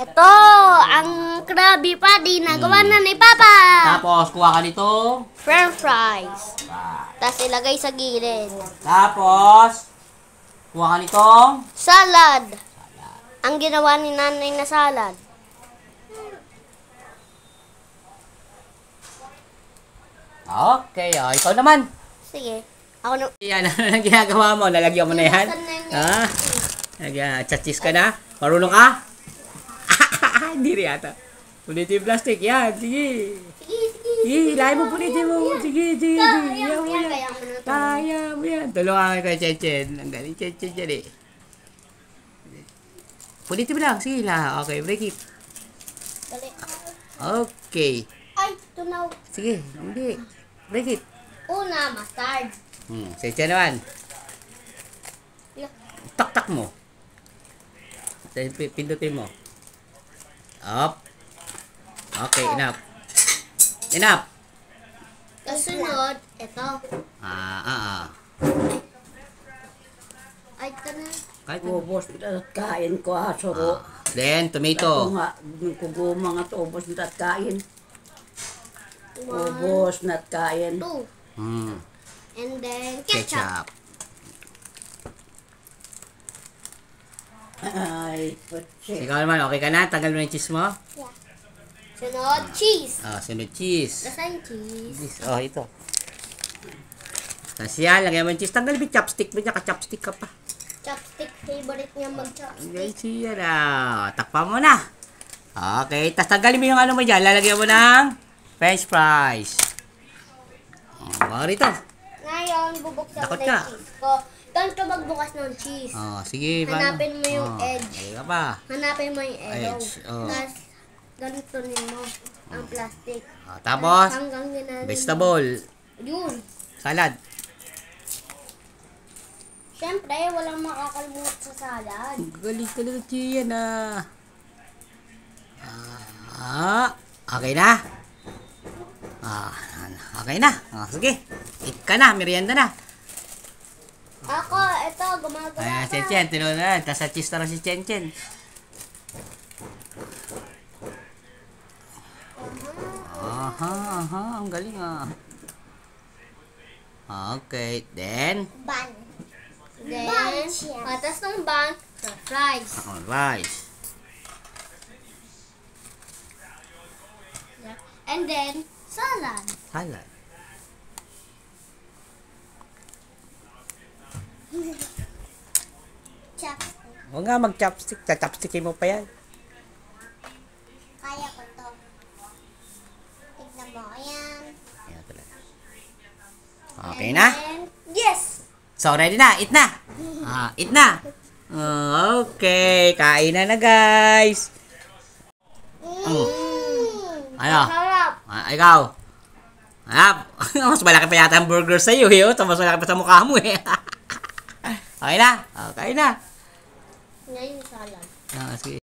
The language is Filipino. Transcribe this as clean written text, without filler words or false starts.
Ito, ang Krabby Patty na gawa na ni Papa. Tapos, kuha ka nito. French fries. Tapos ilagay sa gilid. Tapos, kuha ka nitong Salad. Ang ginawa ni nanay na salad. Okay, ikaw naman. Sige. Ako na. Yan, ano ang ginagawa mo? Nalagyan mo na yan? Buksan na yung Ha? Chachis ka na? Marunong ka? Hindi rin yata. Pulitin yung plastic. Yan, sige. Sige, ilahin mo pulitin mo. Sige. Kaya mo yan. Kaya mo yan. Tulungan ka kay Chen. Ang galing Chen dyan eh. Pulitin mo lang. Sige lang. Okay, break it. Dali. Okay. Ay, tunaw. Sige, hindi. Break it. Una, mustard. Chen naman. Tak mo. Pindutin mo. Up. Okay, enough. Enough. Kasunod, ito. Ay, ito na. Kahit Ubos at kain ko ha, suro. Then, Ito tomato. nga, kugumang at ubos na at kain. 1, Ubos na at kain. 2. Mm. And then, ketchup. Ketchup. Ay, putsi. Ikaw naman, okay ka na? Tanggal mo na yung cheese mo? Sunod, cheese. Sunod cheese. Nasaan cheese? Ito. Tapos yan, lagyan mo yung cheese. Tanggal mo yung chopstick mo niya. Ka-chopstick ka pa. Chopstick. Favorite niya mag-chopstick. Ganyan siya na. Takpa mo na. Okay. Tapos tanggalin mo yung ano mo dyan. Lalagyan mo ng French fries. Baka rito. Ngayon, bubuksan ko Takot na ka. yung cheese ko. Doon ka magbukas ng cheese. Sige. Hanapin mo yung edge. Okay ka pa. Hanapin mo yung edge. Edge, Tapos, ganito mo ang plastic. Tapos, Hanggang ginano. vegetable. Yun. Salad. Siyempre, walang makakalimutan sa salad. Galing talaga siya na. Okay na? Okay na. Sige. Eat ka na. Merienda na. Ako, ito, gumagawa Ayan, ka. Chen. Tinulog na. Tapos sa cheese na rin si Chen. Ang galing Okay, then Bun. Then, patas ng bun, fries. rice. And then, salad. Salad. Chopstick. Huwag nga mag-chopstick. Chopstickin mo pa yan. Kaya ko to. Tignan mo, ayan. Ayan talaga. Okay na? And, yes! So, ready na. Eat na. Eat na. Okay. Kain na guys. Ano? Harap. Ikaw. Mas malaki pa yata ang burger sa'yo eh. Mas malaki pa sa mukha mo eh. Okay na. Okay na. Ngayon, salad. Sige.